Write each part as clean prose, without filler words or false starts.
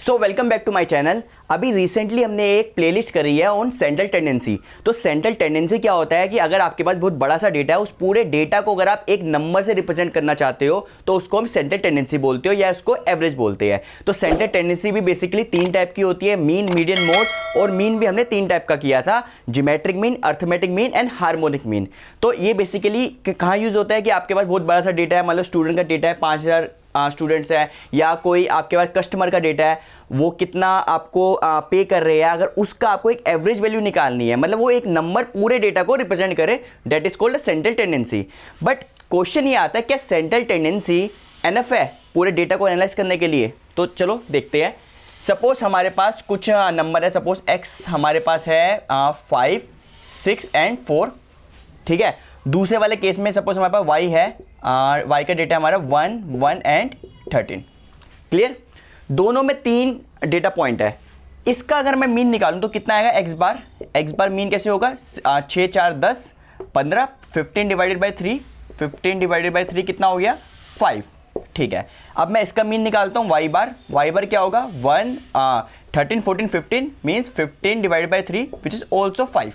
So welcome back to my channel. अभी recently हमने एक प्लेलिस्ट करी है ऑन सेंट्रल टेंडेंसी। तो सेंट्रल टेंडेंसी क्या होता है कि अगर आपके पास बहुत बड़ा सा डेटा है, उस पूरे डेटा को अगर आप एक नंबर से रिप्रेजेंट करना चाहते हो तो उसको हम सेंट्रल टेंडेंसी बोलते हो या उसको एवरेज बोलते हैं। तो सेंट्रल टेंडेंसी भी बेसिकली 3 टाइप की होती है, मीन, मीडियन, मोड। और मीन भी हमने 3 टाइप का किया था, geometric mean, arithmetic mean and harmonic mean. तो ये बेसिकली कहाँ यूज होता है कि आपके पास बहुत बड़ा सा डेटा है, मतलब स्टूडेंट का डेटा है 5000 स्टूडेंट्स है, या कोई आपके पास कस्टमर का डेटा है, वो कितना आपको पे कर रहे हैं, अगर उसका आपको एक एवरेज वैल्यू निकालनी है, मतलब वो एक नंबर पूरे डेटा को रिप्रेजेंट करे, that is called central tendency. But question ये आता है क्या सेंट्रल टेंडेंसी एनफ है पूरे डेटा को एनालाइज करने के लिए? तो चलो देखते हैं। सपोज हमारे पास कुछ नंबर है, सपोज एक्स हमारे पास है 5, 6 एंड 4, ठीक है। दूसरे वाले केस में सपोज हमारे पास y है, y का डेटा हमारा 1, 1 एंड 13। क्लियर? दोनों में 3 डेटा पॉइंट है। इसका अगर मैं मीन निकालूं तो कितना आएगा? x बार मीन कैसे होगा? 6, 4, 10, 15, 15 डिवाइडेड बाई 3, 15 डिवाइडेड बाई 3 कितना हो गया? 5। ठीक है, अब मैं इसका मीन निकालता हूँ y बार क्या होगा? 1, 13, 14, 15 means 15 divided by 3 which is also 5।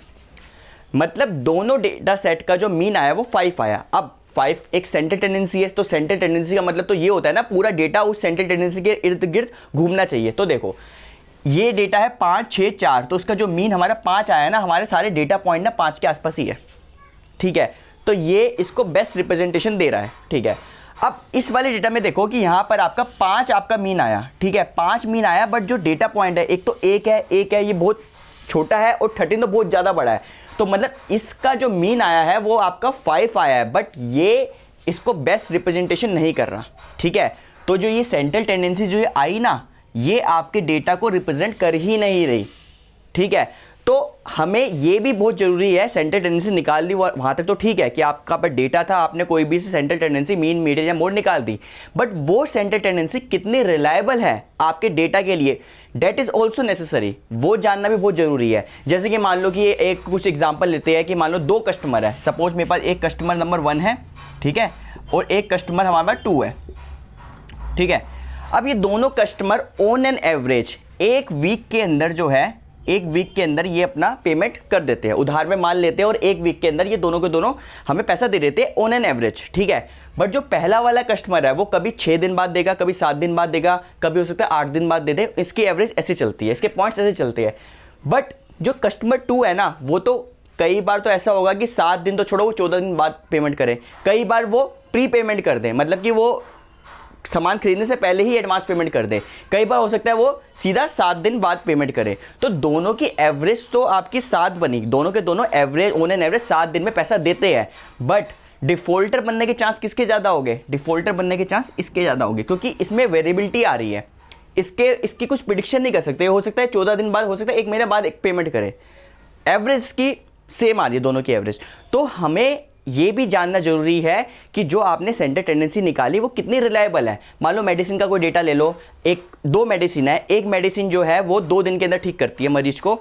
मतलब दोनों डेटा सेट का जो मीन आया वो 5 आया। अब 5 एक सेंट्रल टेंडेंसी है, तो सेंट्रल टेंडेंसी का मतलब तो ये होता है ना, पूरा डेटा उस सेंट्रल टेंडेंसी के इर्द गिर्द घूमना चाहिए। तो देखो ये डेटा है 5, 6, 4, तो उसका जो मीन हमारा 5 आया ना, हमारे सारे डेटा पॉइंट ना 5 के आसपास ही है, ठीक है। तो ये इसको बेस्ट रिप्रेजेंटेशन दे रहा है, ठीक है। अब इस वाले डेटा में देखो कि यहाँ पर आपका 5 आपका मीन आया, ठीक है, 5 मीन आया, बट जो डेटा पॉइंट है एक तो एक है, ये बहुत छोटा है, और 13 तो बहुत ज़्यादा बड़ा है। तो मतलब इसका जो मीन आया है वो आपका 5 आया है, बट ये इसको बेस्ट रिप्रेजेंटेशन नहीं कर रहा, ठीक है। तो जो ये सेंट्रल टेंडेंसी जो ये आई ना, ये आपके डेटा को रिप्रेजेंट कर ही नहीं रही, ठीक है। तो हमें ये भी बहुत ज़रूरी है, सेंट्रल टेंडेंसी निकाल दी वहाँ तक तो ठीक है कि आपका पर डेटा था, आपने कोई भी सेंट्रल टेंडेंसी मीन, मीडियन या मोड निकाल दी, बट वो सेंट्रल टेंडेंसी कितनी रिलायबल है आपके डेटा के लिए, डेट इज़ ऑल्सो नेसेसरी, वो जानना भी बहुत ज़रूरी है। जैसे कि मान लो कि एक कुछ एग्जाम्पल लेते हैं कि मान लो 2 कस्टमर है, सपोज मेरे पास एक कस्टमर नंबर 1 है, ठीक है, और एक कस्टमर हमारे पास 2 है, ठीक है। अब ये दोनों कस्टमर ऑन एन एवरेज एक वीक के अंदर जो है, एक वीक के अंदर ये अपना पेमेंट कर देते हैं, उधार में माल लेते हैं, और एक वीक के अंदर ये दोनों के दोनों हमें पैसा दे देते हैं ऑन एन एवरेज, ठीक है। बट जो पहला वाला कस्टमर है वो कभी 6 दिन बाद देगा, कभी 7 दिन बाद देगा, कभी हो सकता है 8 दिन बाद दे दे, इसकी एवरेज ऐसे चलती है, इसके पॉइंट्स ऐसे चलते हैं। बट जो कस्टमर 2 है ना, वो तो कई बार तो ऐसा होगा कि 7 दिन तो छोड़ो, वो 14 दिन बाद पेमेंट करे, कई बार वो प्री पेमेंट कर दे, मतलब कि वो सामान खरीदने से पहले ही एडवांस पेमेंट कर दे, कई बार हो सकता है वो सीधा 7 दिन बाद पेमेंट करे। तो दोनों की एवरेज तो आपकी 7 बनी, दोनों के दोनों एवरेज ऑन एन एवरेज 7 दिन में पैसा देते हैं। बट डिफॉल्टर बनने के चांस किसके ज़्यादा हो गए? डिफॉल्टर बनने के चांस इसके ज़्यादा हो गए, क्योंकि इसमें वेरिएबिलिटी आ रही है, इसकी कुछ प्रिडिक्शन नहीं कर सकते, हो सकता है 14 दिन बाद, हो सकता है 1 महीने बाद एक पेमेंट करे, एवरेज की सेम आ रही है दोनों की एवरेज। तो हमें ये भी जानना जरूरी है कि जो आपने सेंट्रल टेंडेंसी निकाली वो कितनी रिलायबल है। मान लो मेडिसिन का कोई डेटा ले लो, 2 मेडिसिन है, एक मेडिसिन जो है वो 2 दिन के अंदर ठीक करती है मरीज को,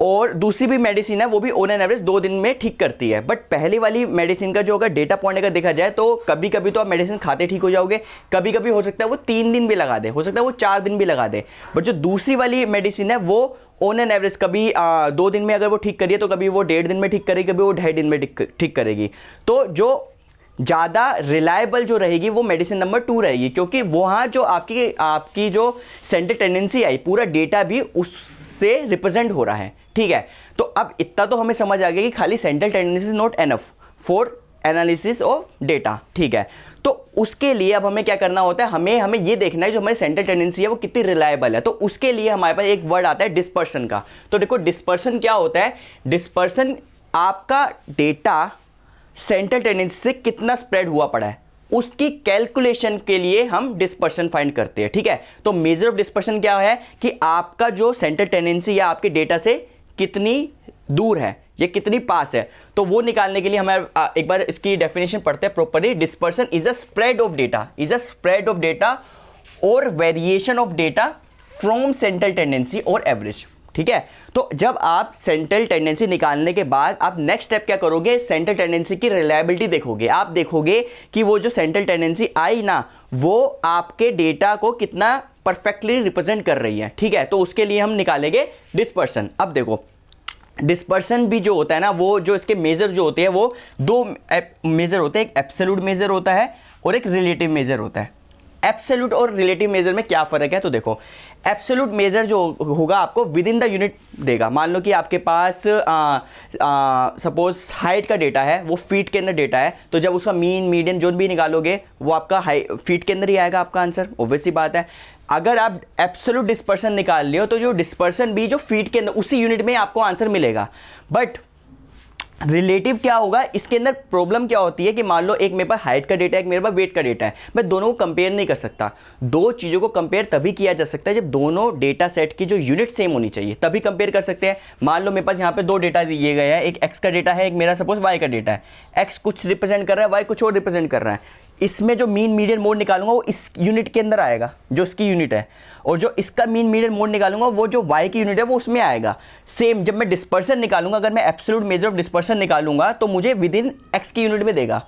और दूसरी भी मेडिसिन है वो भी ऑन एन एवरेज 2 दिन में ठीक करती है। बट पहली वाली मेडिसिन का जो अगर डेटा पॉइंट अगर देखा जाए तो कभी कभी तो आप मेडिसिन खाते ठीक हो जाओगे, कभी कभी हो सकता है वो 3 दिन भी लगा दे, हो सकता है वो 4 दिन भी लगा दे। बट जो दूसरी वाली मेडिसिन है वो ऑन एन एवरेज कभी 2 दिन में अगर वो ठीक करिए तो कभी वो 1.5 दिन में ठीक करेगी, कभी वो 2.5 दिन में ठीक करेगी। तो जो ज़्यादा रिलायबल जो रहेगी वो मेडिसिन नंबर 2 रहेगी, क्योंकि वहाँ जो आपकी जो सेंट्रल टेंडेंसी आई, पूरा डेटा भी उससे रिप्रेजेंट हो रहा है, ठीक है। तो अब इतना तो हमें समझ आ गया कि खाली central tendency is not enough for analysis of data, ठीक है। तो उसके लिए अब हमें क्या करना होता है, हमें ये देखना है जो हमारी सेंट्रल टेंडेंसी है वो कितनी रिलायबल है। तो उसके लिए हमारे पास एक वर्ड आता है डिस्पर्शन का। तो देखो डिस्पर्शन क्या होता है? डिस्पर्शन आपका डेटा सेंट्रल टेंडेंसी से कितना स्प्रेड हुआ पड़ा है, उसकी कैलकुलेशन के लिए हम डिस्पर्शन फाइंड करते हैं, ठीक है। तो मेजर ऑफ डिस्पर्शन क्या है कि आपका जो सेंट्रल टेंडेंसी या आपके डेटा से कितनी दूर है, ये कितनी पास है। तो वो निकालने के लिए हमें एक बार इसकी डेफिनेशन पढ़ते हैं properly. Dispersion is a spread of data और variation of data from central tendency और एवरेज। ठीक है। तो जब आप सेंट्रल टेंडेंसी निकालने के बाद आप नेक्स्ट स्टेप क्या करोगे, सेंट्रल टेंडेंसी की रिलायबिलिटी देखोगे। आप देखोगे कि वो जो सेंट्रल टेंडेंसी आई ना, वो आपके डेटा को कितना परफेक्टली रिप्रेजेंट कर रही है, ठीक है। तो उसके लिए हम निकालेंगे डिस्पर्सन। अब देखो डिस्पर्सन भी जो होता है ना, वो जो इसके मेजर जो होते हैं वो दो मेजर होते हैं, एक एब्सोल्यूट मेजर होता है और एक रिलेटिव मेजर होता है। एब्सोल्यूट और रिलेटिव मेजर में क्या फ़र्क है, तो देखो एब्सोल्यूट मेजर जो होगा आपको विद इन द यूनिट देगा। मान लो कि आपके पास सपोज हाइट का डेटा है, वो फीट के अंदर डेटा है, तो जब उसका मीन मीडियन जो भी निकालोगे वो आपका फीट के अंदर ही आएगा आपका आंसर, ऑब्वियस सी बात है। अगर आप एब्सोल्यूट डिस्पर्सन निकाल लियो तो जो डिस्पर्सन भी जो फीट के अंदर उसी यूनिट में आपको आंसर मिलेगा। बट रिलेटिव क्या होगा, इसके अंदर प्रॉब्लम क्या होती है कि मान लो एक मेरे पास हाइट का डेटा है, एक मेरे पास वेट का डेटा है, मैं दोनों को कंपेयर नहीं कर सकता। दो चीज़ों को कंपेयर तभी किया जा सकता है जब दोनों डेटा सेट की जो यूनिट सेम होनी चाहिए, तभी कंपेयर कर सकते हैं। मान लो मेरे पास यहाँ पे दो डेटा दिए गए हैं, एक एक्स का डेटा है, एक मेरा सपोज वाई का डेटा है। एक्स कुछ रिप्रेजेंट कर रहा है, वाई कुछ और रिप्रेजेंट कर रहा है। इसमें जो मीन मीडियन मोड निकालूंगा वो इस यूनिट के अंदर आएगा जो इसकी यूनिट है, और जो इसका मीन मीडियन मोड निकालूंगा वो जो y की यूनिट है वो उसमें आएगा। सेम जब मैं डिस्पर्सन निकालूंगा, अगर मैं एब्सोल्यूट मेजर ऑफ डिस्पर्सन निकालूंगा तो मुझे विद इन x की यूनिट में देगा,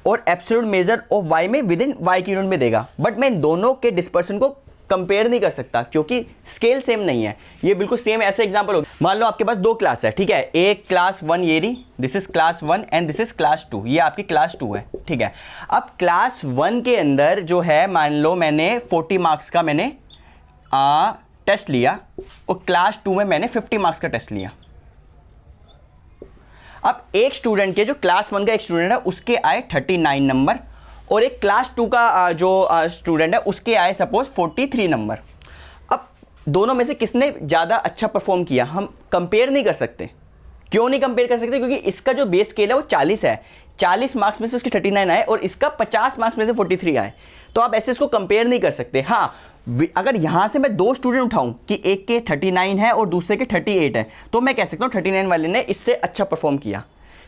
और एब्सोल्यूट मेजर ऑफ y में विद इन y की यूनिट में देगा। बट मैं इन दोनों के डिस्पर्सन को कंपेयर नहीं कर सकता क्योंकि स्केल सेम नहीं है। ये बिल्कुल सेम ऐसे एग्जांपल होगा, मान लो आपके पास दो क्लास है, ठीक है, एक क्लास 1 ये रही, this is class 1 and this is class 2, ये आपकी क्लास 2 है, ठीक है। अब क्लास 1 के अंदर जो है, मान लो मैंने 40 मार्क्स का मैंने टेस्ट लिया, और क्लास 2 में मैंने 50 मार्क्स का टेस्ट लिया। अब एक स्टूडेंट के, जो क्लास 1 का एक स्टूडेंट है, उसके आए 39 नंबर, और एक क्लास 2 का जो स्टूडेंट है उसके आए सपोज 43 नंबर। अब दोनों में से किसने ज़्यादा अच्छा परफॉर्म किया, हम कंपेयर नहीं कर सकते। क्यों नहीं कंपेयर कर सकते, क्योंकि इसका जो बेस स्केल है वो 40 है, 40 मार्क्स में से उसके 39 आए और इसका 50 मार्क्स में से 43 आए, तो आप ऐसे इसको कंपेयर नहीं कर सकते। हाँ, अगर यहाँ से मैं दो स्टूडेंट उठाऊं कि एक के 39 है और दूसरे के 38 है, तो मैं कह सकता हूँ 39 वाले ने इससे अच्छा परफॉर्म किया।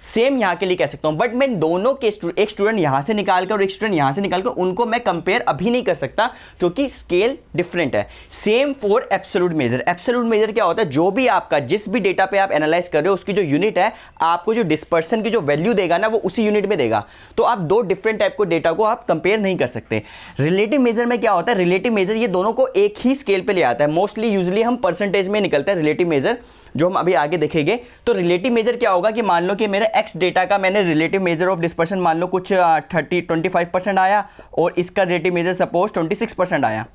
सेम यहाँ के लिए कह सकता हूँ, बट मैं दोनों के एक स्टूडेंट यहाँ से निकाल कर और एक स्टूडेंट यहाँ से निकाल कर उनको मैं कंपेयर अभी नहीं कर सकता क्योंकि स्केल डिफरेंट है। Same for absolute major. Absolute major क्या होता है, जो भी आपका जिस भी डेटा पे आप एनालाइज कर रहे हो उसकी जो यूनिट है, आपको जो डिस्पर्सन की जो वैल्यू देगा ना वो उसी यूनिट में देगा। तो आप दो डिफरेंट टाइप को डेटा को आप कंपेयर नहीं कर सकते। रिलेटिव मेजर में क्या होता है, रिलेटिव मेजर ये दोनों को एक ही स्केल पर ले आता है। मोस्टली यूजली हम परसेंटेज में निकलता है रिलेटिव मेजर, जो हम अभी आगे देखेंगे। तो रिलेटिव मेजर क्या होगा कि मान लो कि मेरे एक्स डेटा का मैंने रिलेटिव मेजर ऑफ डिस्पर्सन मान लो कुछ 25% आया और इसका रिलेटिव मेजर सपोज 26% आया,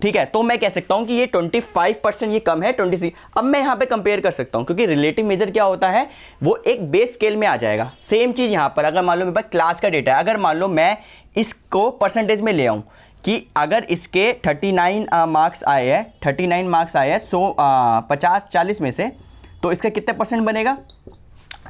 ठीक है। तो मैं कह सकता हूं कि ये 25% ये कम है 26। अब मैं यहां पे कंपेयर कर सकता हूं क्योंकि रिलेटिव मेजर क्या होता है, वो एक बेस स्केल में आ जाएगा। सेम चीज़ यहां पर अगर मान लो मेरे पास क्लास का डेटा है, अगर मान लो मैं इसको परसेंटेज में ले आऊँ कि अगर इसके 39 मार्क्स आए हैं, 39 मार्क्स आए हैं 50-40 में से, तो इसका कितने परसेंट बनेगा,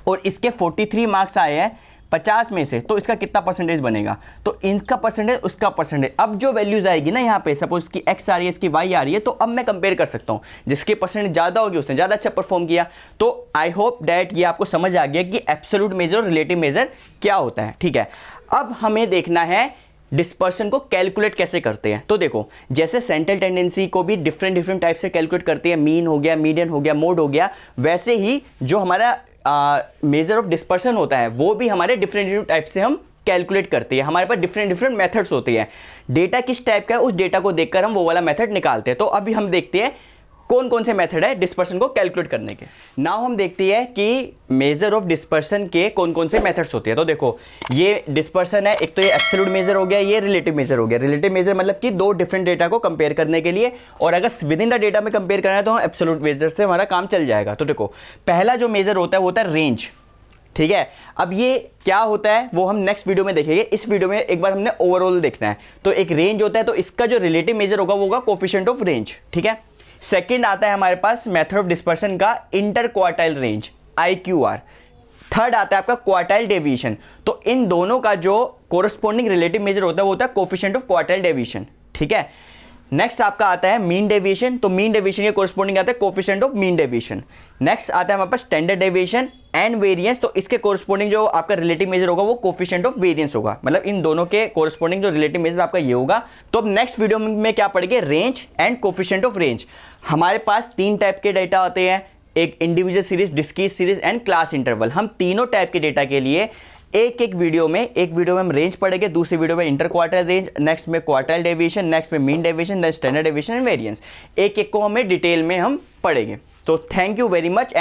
और इसके 43 मार्क्स आए हैं 50 में से, तो इसका कितना परसेंटेज बनेगा। तो इनका परसेंटेज उसका परसेंटेज, अब जो वैल्यूज आएगी ना यहाँ पे, सपोज इसकी एक्स आ रही है इसकी वाई आ रही है, तो अब मैं कंपेयर कर सकता हूँ। जिसके परसेंटेज ज़्यादा होगी उसने ज़्यादा अच्छा परफॉर्म किया। तो आई होप डैट ये आपको समझ आ गया कि एब्सोल्यूट मेजर और रिलेटिव मेजर क्या होता है, ठीक है। अब हमें देखना है डिस्पर्सन को कैलकुलेट कैसे करते हैं। तो देखो, जैसे सेंट्रल टेंडेंसी को भी डिफरेंट टाइप से कैलकुलेट करते हैं, मीन हो गया, मीडियन हो गया, मोड हो गया, वैसे ही जो हमारा मेजर ऑफ डिस्पर्सन होता है वो भी हमारे डिफरेंट टाइप से हम कैलकुलेट करते हैं। हमारे पास डिफरेंट मेथड्स होते हैं। डेटा किस टाइप का है उस डेटा को देखकर हम वो वाला मेथड निकालते हैं। तो अभी हम देखते हैं कौन कौन से मेथड है डिस्पर्सन को कैलकुलेट करने के। नाउ हम देखते हैं कि मेजर ऑफ डिस्पर्सन के कौन कौन से मेथड्स होते हैं। तो देखो, ये डिस्पर्सन है, एक तो ये एब्सोल्यूट मेजर हो गया, ये रिलेटिव मेजर हो गया। रिलेटिव मेजर मतलब कि दो डिफरेंट डेटा को कंपेयर करने के लिए, और अगर विद इन द डेटा में कंपेयर करना है तो हम एब्सोल्यूट मेजर से हमारा काम चल जाएगा। तो देखो, पहला जो मेजर होता है वो होता है रेंज, ठीक है। अब ये क्या होता है वो हम नेक्स्ट वीडियो में देखेंगे। इस वीडियो में एक बार हमने ओवरऑल देखना है। तो एक रेंज होता है, तो इसका जो रिलेटिव मेजर होगा वो होगा कोफिशिएंट ऑफ रेंज, ठीक है। सेकंड आता है हमारे पास मेथड ऑफ डिस्पर्सन का inter quartile range, IQR। Third आता है आपका क्वार्टाइल डेविएशन। तो इन दोनों का जो कोरस्पॉन्डिंग रिलेटिव मेजर होता है वो होता है कोफिशिएंट ऑफ क्वार्टाइल डेविएशन, ठीक है। नेक्स्ट आपका आता है मीन डेविएशन। तो मीन डेविएशन के कोरस्पॉन्डिंग आता है coefficient of mean deviation. Next आता है हमारे पास स्टैंडर्ड डेविएशन एंड वेरिएंस, तो इसके कोरस्पोंडिंग जो आपका रिलेटिव मेजर होगा वो कोफिशिएंट ऑफ वेरिएंस होगा, मतलब इन दोनों के कोरस्पोंडिंग जो रिलेटिव मेजर आपका ये होगा। तो अब नेक्स्ट वीडियो में क्या पढ़ेंगे, range and coefficient of range. हमारे पास 3 टाइप के डेटा होते हैं, एक individual series, discrete series and class interval. हम तीनों टाइप के डेटा के लिए एक वीडियो में हम रेंज पढ़ेंगे, दूसरी वीडियो में इंटर क्वार्टर रेंज, नेक्स्ट में क्वार्टाइल डेविएशन, नेक्स्ट में mean deviation, next standard deviation and variance. एक को हमें डिटेल में हम पढ़ेंगे। तो थैंक यू वेरी मच।